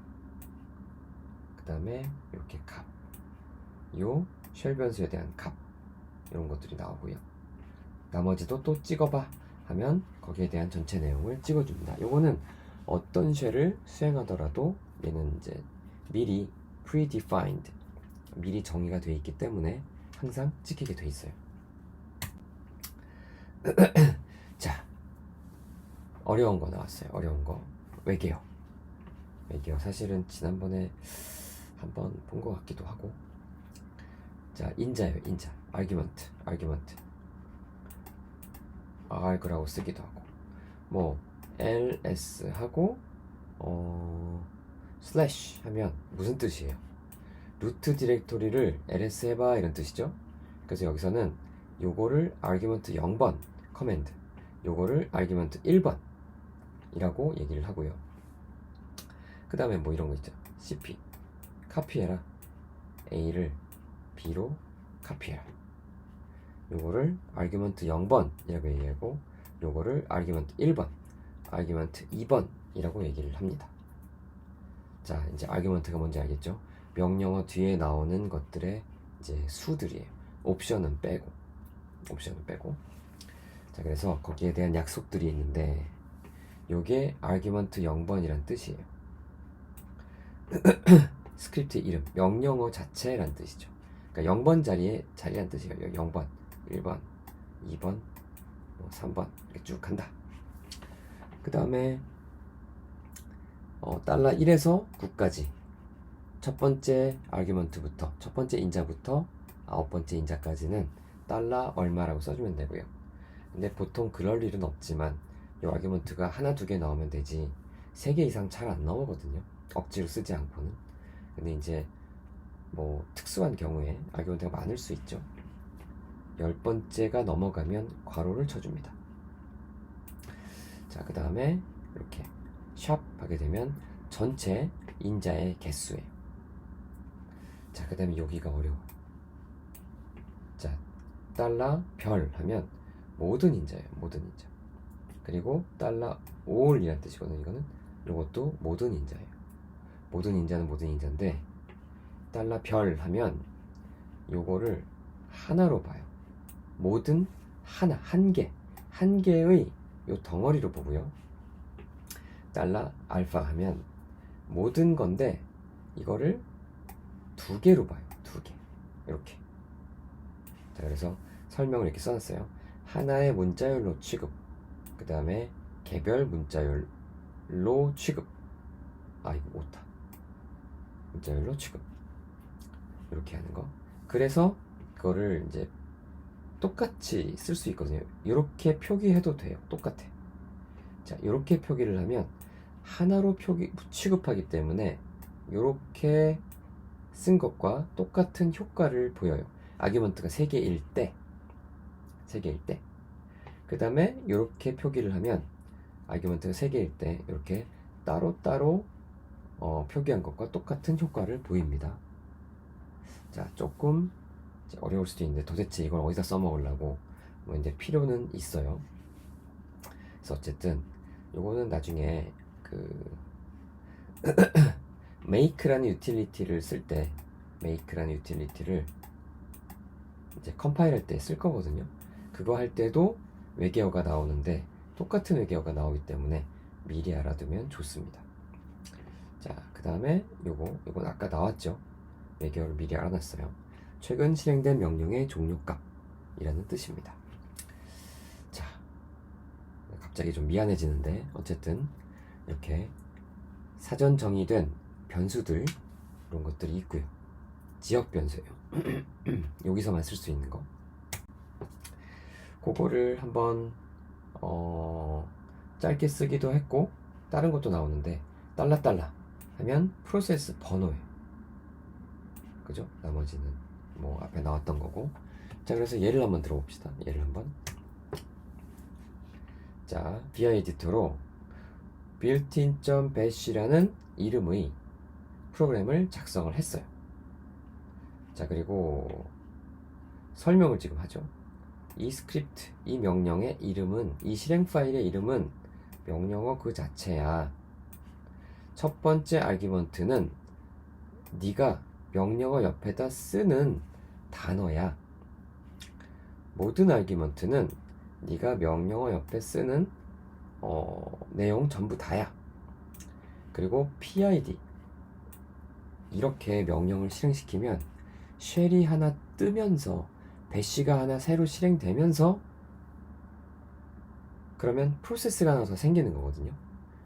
그 다음에 이렇게 값, 요 쉘 변수에 대한 값, 이런 것들이 나오고요. 나머지도 또 찍어봐 하면 거기에 대한 전체 내용을 찍어줍니다. 요거는 어떤 쉘을 수행하더라도 얘는 이제 미리 predefined, 미리 정의가 되어 있기 때문에 항상 찍히게 돼 있어요. 자, 어려운 거 나왔어요. 어려운 거. 외계어 사실은 지난번에 한번 본 것 같기도 하고. 자, 인자예요. 인자. argument arg라고 쓰기도 하고, 뭐 ls 하고 슬래시 하면 무슨 뜻이에요? 루트 디렉토리를 ls 해봐 이런 뜻이죠. 그래서 여기서는 요거를 argument 0번 커맨드, 요거를 argument 1번 이라고 얘기를 하고요. 그 다음에 뭐 이런 거 있죠. cp 카피해라, a를 b로 카피해라. 요거를 argument 0번 이라고 얘기하고, 요거를 argument 1번, argument 2번 이라고 얘기를 합니다. 자, 이제 argument가 뭔지 알겠죠? 명령어 뒤에 나오는 것들의 이제 수들이에요. 옵션은 빼고. 자, 그래서 거기에 대한 약속들이 있는데 요게 argument 0번이란 뜻이에요. 스크립트 이름, 명령어 자체란 뜻이죠. 그러니까 0번 자리란 뜻이에요. 0번, 1번, 2번, 뭐 3번 이렇게 쭉 간다. 그 다음에 달러 1에서 9까지 첫 번째 아규먼트부터 첫 번째 인자부터 9번째 인자까지는 달러 얼마라고 써주면 되고요. 근데 보통 그럴 일은 없지만 이 아규먼트가 하나 두 개 나오면 되지 3개 이상 잘 안 나오거든요. 억지로 쓰지 않고는. 근데 이제 뭐 특수한 경우에 아규먼트가 많을 수 있죠. 10번째가 넘어가면 괄호를 쳐줍니다. 자, 그 다음에 이렇게 샵 하게 되면 전체 인자의 개수예요. 자, 그 다음에 여기가 어려워. 자, 달러 별 하면 모든 인자예요. 모든 인자. 그리고 달러 올이라는 뜻이거든요. 이거는 이것도 모든 인자예요. 모든 인자는 모든 인자인데 달러 별 하면 요거를 하나로 봐요. 모든 하나, 한 개의 요 덩어리로 보고요. 달러 알파 하면 모든 건데 이거를 2개로 봐요. 2개. 이렇게. 자, 그래서 설명을 이렇게 써놨어요. 하나의 문자열로 취급. 그 다음에 개별 문자열로 취급. 아, 이거 못하. 문자열로 취급. 이렇게 하는 거. 그래서 그거를 이제 똑같이 쓸 수 있거든요. 이렇게 표기해도 돼요. 똑같아. 자, 이렇게 표기를 하면 하나로 취급하기 때문에 이렇게 쓴 것과 똑같은 효과를 보여요. 아규먼트가 3개일 때. 그 다음에 이렇게 표기를 하면 아규먼트가 3개일 때 이렇게 따로따로 표기한 것과 똑같은 효과를 보입니다. 자, 조금 어려울 수도 있는데 도대체 이걸 어디다 써먹으려고 뭐 이제 필요는 있어요. 그래서 어쨌든 요거는 나중에 그 make라는 유틸리티를 쓸 때 make라는 유틸리티를 이제 컴파일할 때 쓸 거거든요. 그거 할 때도 외계어가 나오는데 똑같은 외계어가 나오기 때문에 미리 알아두면 좋습니다. 자, 그 다음에 요건 아까 나왔죠. 외계어를 미리 알아놨어요. 최근 실행된 명령의 종료값이라는 뜻입니다. 자, 갑자기 좀 미안해지는데 어쨌든 이렇게 사전 정의된 변수들 이런 것들이 있고요. 지역 변수예요. 여기서만 쓸 수 있는 거. 그거를 한번 짧게 쓰기도 했고 다른 것도 나오는데 달러 하면 프로세스 번호예요. 그죠? 나머지는 뭐 앞에 나왔던 거고. 자, 그래서 예를 한번 들어봅시다. 예를 한번. 자, VI 에디터로 built-in.bash라는 이름의 프로그램을 작성을 했어요. 자, 그리고 설명을 지금 하죠. 이 스크립트, 이 명령의 이름은, 이 실행 파일의 이름은 명령어 그 자체야. 첫 번째 아규먼트는 네가 명령어 옆에다 쓰는 단어야. 모든 아규먼트는 네가 명령어 옆에 쓰는 내용 전부 다야. 그리고 PID 이렇게 명령을 실행시키면 쉘이 하나 뜨면서 배시가 하나 새로 실행되면서 그러면 프로세스가 하나 더 생기는 거거든요.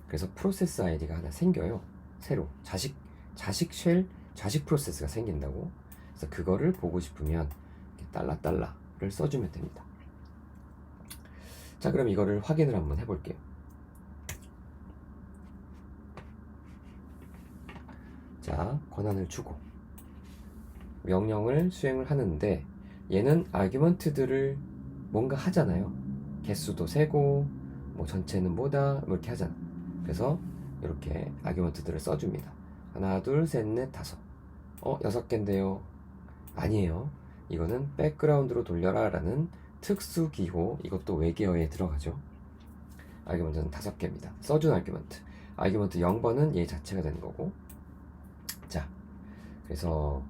그래서 프로세스 아이디가 하나 생겨요. 새로 자식 쉘, 자식 프로세스가 생긴다고. 그래서 그거를 보고 싶으면 달러를 써주면 됩니다. 자, 그럼 이거를 확인을 한번 해볼게요. 자, 권한을 주고 명령을 수행을 하는데 얘는 아규먼트들을 뭔가 하잖아요. 개수도 세고 뭐 전체는 뭐다 뭐 이렇게 하잖아. 그래서 이렇게 아규먼트들을 써줍니다. 하나, 둘, 셋, 넷, 다섯. 6개인데요. 아니에요. 이거는 백그라운드로 돌려라 라는 특수 기호. 이것도 외계어에 들어가죠. 아규먼트는 5개입니다. 써준 아규먼트 0번은 얘 자체가 되는 거고. 자, 그래서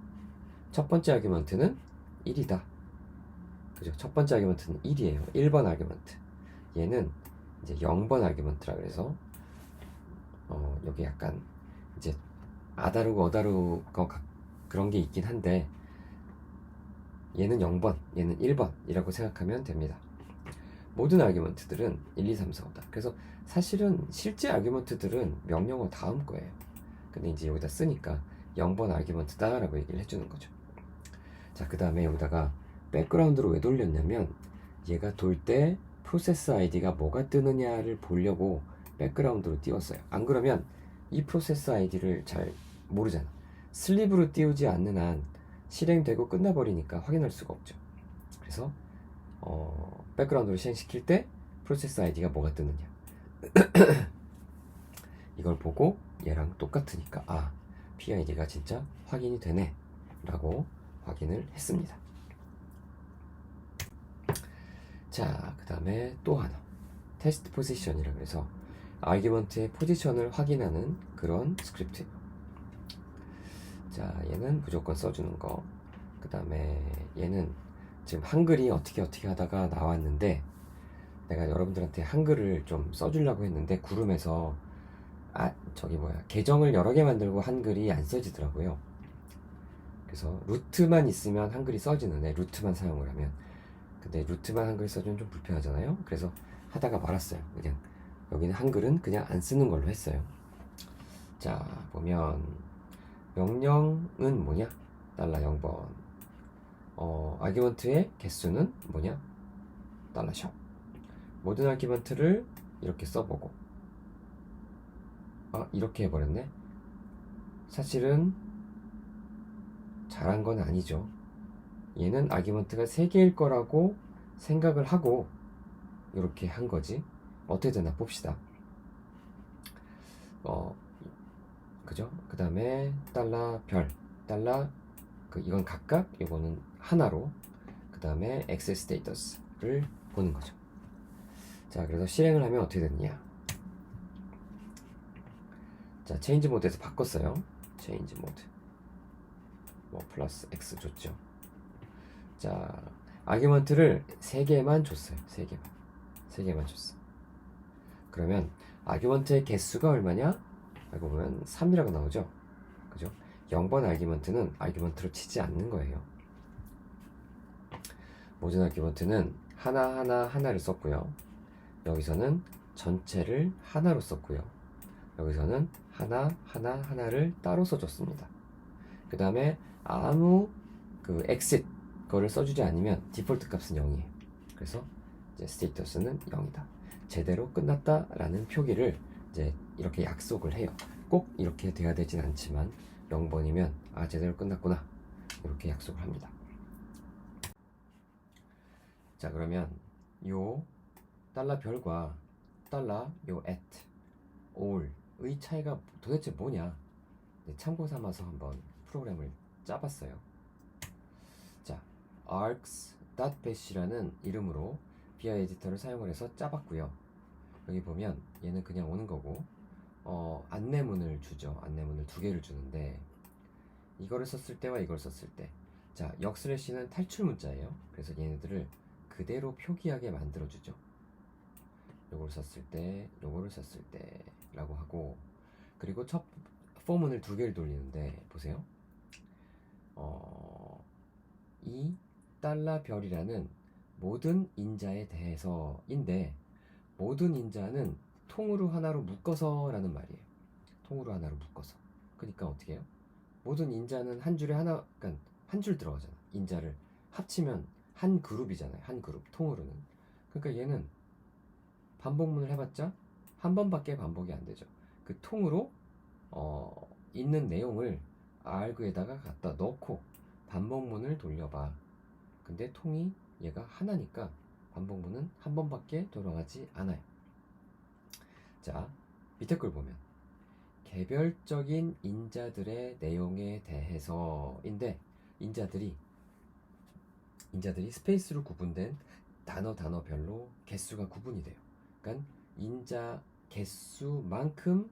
첫 번째 아규먼트는 1이다. 그죠? 첫 번째 아규먼트는 1이에요. 1번 아규먼트. 얘는 이제 0번 아규먼트라 그래서 여기 약간 이제 아다르고 어다르고 그런 게 있긴 한데 얘는 0번, 얘는 1번이라고 생각하면 됩니다. 모든 아규먼트들은 1, 2, 3, 4, 5다. 그래서 사실은 실제 아규먼트들은 명령어 다음 거예요. 근데 이제 여기다 쓰니까 0번 아규먼트다 라고 얘기를 해주는 거죠. 자, 그 다음에 여기다가 백그라운드로 왜 돌렸냐면 얘가 돌 때 프로세스 아이디가 뭐가 뜨느냐를 보려고 백그라운드로 띄웠어요. 안 그러면 이 프로세스 아이디를 잘 모르잖아. 슬립으로 띄우지 않는 한 실행되고 끝나버리니까 확인할 수가 없죠. 그래서 백그라운드로 실행시킬 때 프로세스 아이디가 뭐가 뜨느냐 이걸 보고 얘랑 똑같으니까 아, PID가 진짜 확인이 되네 라고 확인을 했습니다. 자, 그 다음에 또 하나 테스트 포지션이라 그래서 아규먼트의 포지션을 확인하는 그런 스크립트예요. 자, 얘는 무조건 써주는 거. 그 다음에 얘는 지금 한글이 어떻게 하다가 나왔는데 내가 여러분들한테 한글을 좀 써주려고 했는데 구름에서 계정을 여러 개 만들고 한글이 안 써지더라고요. 그래서 루트만 있으면 한글이 써지는데 루트만 사용을 하면, 근데 루트만 한글 써주면 좀 불편하잖아요. 그래서 하다가 말았어요. 그냥 여기는 한글은 그냥 안 쓰는 걸로 했어요. 자, 보면 명령은 뭐냐? $0번. 아규먼트의 개수는 뭐냐? $샵. 모든 아규먼트를 이렇게 써보고, 이렇게 해버렸네. 사실은 잘한 건 아니죠. 얘는 아규먼트가 3개일 거라고 생각을 하고 이렇게 한 거지. 어떻게 되나 봅시다. 그죠? 그 다음에 $별, 이건 각각, 이거는 하나로, 그 다음에 액세스 스테이터스를 보는 거죠. 자, 그래서 실행을 하면 어떻게 되느냐. 자, 체인지 모드에서 바꿨어요. 체인지 모드. 플러스 X 줬죠. 자, 아규먼트를 3개만 줬어요. 3개만 줬어. 그러면 아규먼트의 개수가 얼마냐? 알고 보면 3이라고 나오죠. 그죠? 0번 아규먼트는 아규먼트로 치지 않는 거예요. 모든 아규먼트는 하나를 썼고요. 여기서는 전체를 하나로 썼고요. 여기서는 하나를 따로 써줬습니다. 그 다음에 아무 exit 거를 써주지 않으면 디폴트 값은 0이에요. 그래서 이제 스테이터스는 0이다. 제대로 끝났다 라는 표기를 이제 이렇게 약속을 해요. 꼭 이렇게 돼야 되진 않지만 0번이면 제대로 끝났구나 이렇게 약속을 합니다. 자, 그러면 요 $별과 요 at, all의 차이가 도대체 뭐냐, 참고 삼아서 한번 프로그램을 짜봤어요. 자, args.bash라는 이름으로 BI 에디터를 사용을 해서 짜봤고요. 여기 보면 얘는 그냥 오는 거고, 안내문을 주죠. 안내문을 2개를 주는데 이거를 썼을 때와 이걸 썼을 때, 자, 역슬래시는 탈출 문자예요. 그래서 얘네들을 그대로 표기하게 만들어주죠. 요걸 썼을 때, 요거를 썼을 때 라고 하고, 그리고 첫 포문을 2개를 돌리는데 보세요. 이 $별이라는 모든 인자에 대해서인데, 모든 인자는 통으로 하나로 묶어서 라는 말이에요. 통으로 하나로 묶어서. 그러니까 어떻게 해요? 모든 인자는 한 줄에 하나, 그러니까 한 줄 들어가잖아. 인자를 합치면 한 그룹이잖아요. 한 그룹, 통으로는. 그러니까 얘는 반복문을 해봤자 한 번밖에 반복이 안 되죠. 그 통으로 있는 내용을 arg에다가 갖다 넣고 반복문을 돌려봐. 근데 통이 얘가 하나니까 반복문은 한 번밖에 돌아가지 않아요. 자, 밑에 걸 보면 개별적인 인자들의 내용에 대해서인데, 인자들이 스페이스로 구분된 단어별로 개수가 구분이 돼요. 그러니까 인자 개수만큼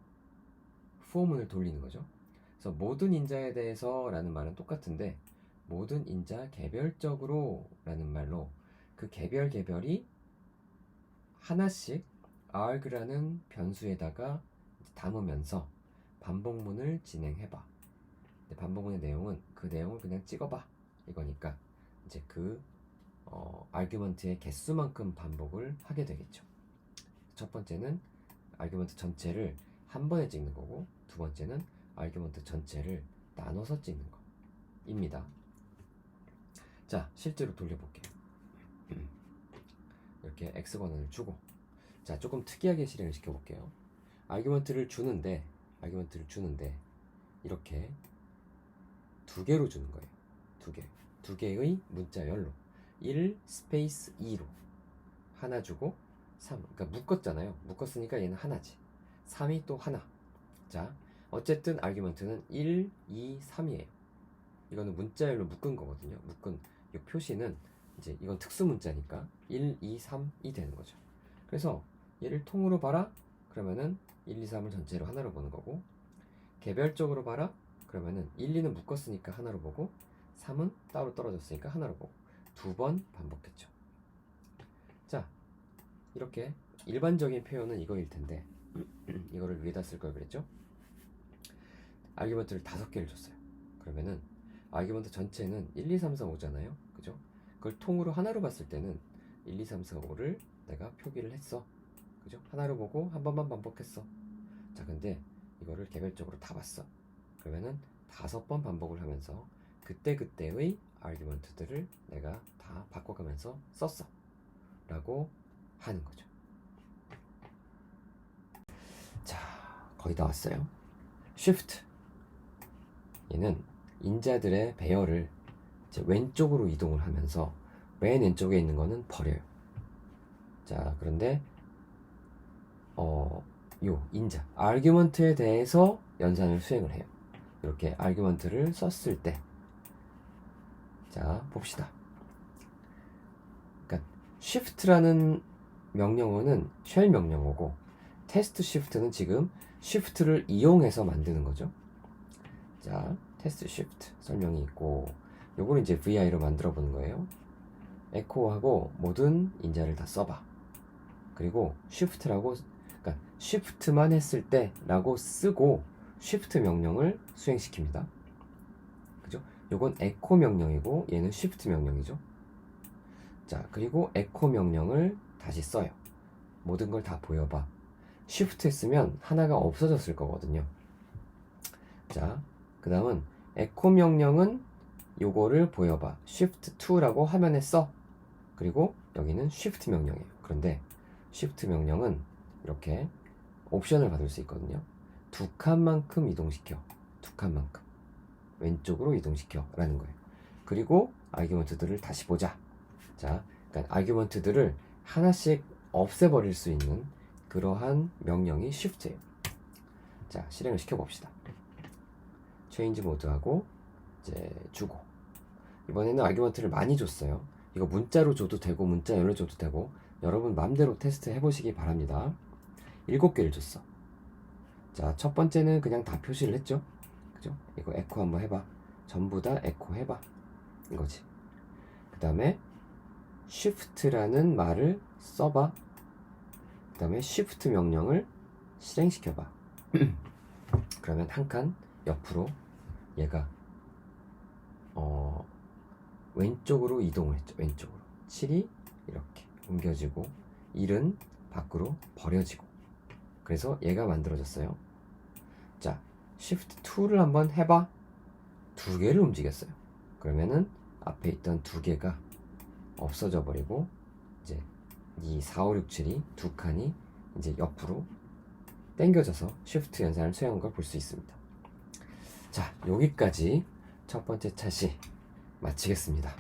포문을 돌리는 거죠. 그래서 모든 인자에 대해서 라는 말은 똑같은데, 모든 인자 개별적으로 라는 말로 그 개별이 하나씩 arg라는 변수에다가 담으면서 반복문을 진행해봐. 근데 반복문의 내용은 그 내용을 그냥 찍어봐 이거니까, 이제 그 아규먼트의 개수만큼 반복을 하게 되겠죠. 첫 번째는 아규먼트 전체를 한 번에 찍는 거고, 두 번째는 아규먼트 전체를 나눠서 찍는 거입니다. 자, 실제로 돌려볼게요. 이렇게 x권을 주고, 자, 조금 특이하게 실행을 시켜볼게요. 아규먼트를 주는데 이렇게 두 개로 주는 거예요. 두 개의 문자열로 1 스페이스 2로 하나 주고 3, 그러니까 묶었잖아요. 묶었으니까 얘는 하나지. 3이 또 하나. 자, 어쨌든 아규먼트는 1, 2, 3이에요. 이거는 문자열로 묶은 거거든요. 묶은 이 표시는 이제 이건 특수 문자니까 1, 2, 3이 되는 거죠. 그래서 얘를 통으로 봐라. 그러면은 1, 2, 3을 전체로 하나로 보는 거고, 개별적으로 봐라. 그러면은 1, 2는 묶었으니까 하나로 보고, 3은 따로 떨어졌으니까 하나로 보고, 두 번 반복했죠. 자, 이렇게 일반적인 표현은 이거일 텐데 이거를 위에다 쓸 걸 그랬죠? 아규먼트를 5개를 줬어요. 그러면은 아규먼트 전체는 1, 2, 3, 4, 5잖아요. 그죠? 그걸 통으로 하나로 봤을 때는 1, 2, 3, 4, 5를 내가 표기를 했어. 그죠? 하나로 보고 한 번만 반복했어. 자, 근데 이거를 개별적으로 다 봤어. 그러면은 5번 반복을 하면서 그때그때의 아규먼트들을 내가 다 바꿔가면서 썼어 라고 하는 거죠. 자, 거의 다 왔어요. Shift, 얘는 인자들의 배열을 이제 왼쪽으로 이동을 하면서 맨 왼쪽에 있는 거는 버려요. 자, 그런데 요 인자 아규먼트에 대해서 연산을 수행을 해요. 이렇게 아규먼트를 썼을 때, 자, 봅시다. 그러니까 shift라는 명령어는 쉘 명령어고, 테스트 shift는 지금 shift를 이용해서 만드는 거죠. 자, 테스트 shift 설명이 있고, 요거는 이제 VI로 만들어 보는 거예요. 에코하고 모든 인자를 다 써봐. 그리고 shift라고, 그러니까 shift만 했을 때 라고 쓰고 shift 명령을 수행시킵니다. 그죠? 요건 에코 명령이고 얘는 shift 명령이죠. 자, 그리고 에코 명령을 다시 써요. 모든 걸 다 보여봐. shift 했으면 하나가 없어졌을 거거든요. 자, 그 다음은 에코 명령은 요거를 보여봐. shift 2라고 화면에 써. 그리고 여기는 shift 명령이에요. 그런데 shift 명령은 이렇게 옵션을 받을 수 있거든요. 2칸만큼 이동시켜. 2칸만큼. 왼쪽으로 이동시켜 라는 거예요. 그리고 아규먼트들을 다시 보자. 자, 그러니까 아규먼트들을 하나씩 없애버릴 수 있는 그러한 명령이 shift예요. 자, 실행을 시켜봅시다. 체인지 모드하고 이제 주고, 이번에는 아규먼트를 많이 줬어요. 이거 문자로 줘도 되고 문자열로 줘도 되고 여러분 마음대로 테스트 해보시기 바랍니다. 7개를 줬어. 자, 첫 번째는 그냥 다 표시를 했죠. 그죠? 이거 에코 한번 해봐. 전부 다 에코 해봐. 이거지. 그 다음에 shift라는 말을 써봐. 그 다음에 shift 명령을 실행시켜봐. 그러면 한 칸 옆으로 얘가 왼쪽으로 이동을 했죠. 왼쪽으로 7이 이렇게 옮겨지고 1은 밖으로 버려지고, 그래서 얘가 만들어졌어요. 자, Shift 2를 한번 해봐. 2개를 움직였어요. 그러면은 앞에 있던 2개가 없어져 버리고 이제 이 4, 5, 6, 7이 2칸이 이제 옆으로 당겨져서 Shift 연산을 수행한 걸 볼 수 있습니다. 자, 여기까지 첫 번째 차시 마치겠습니다.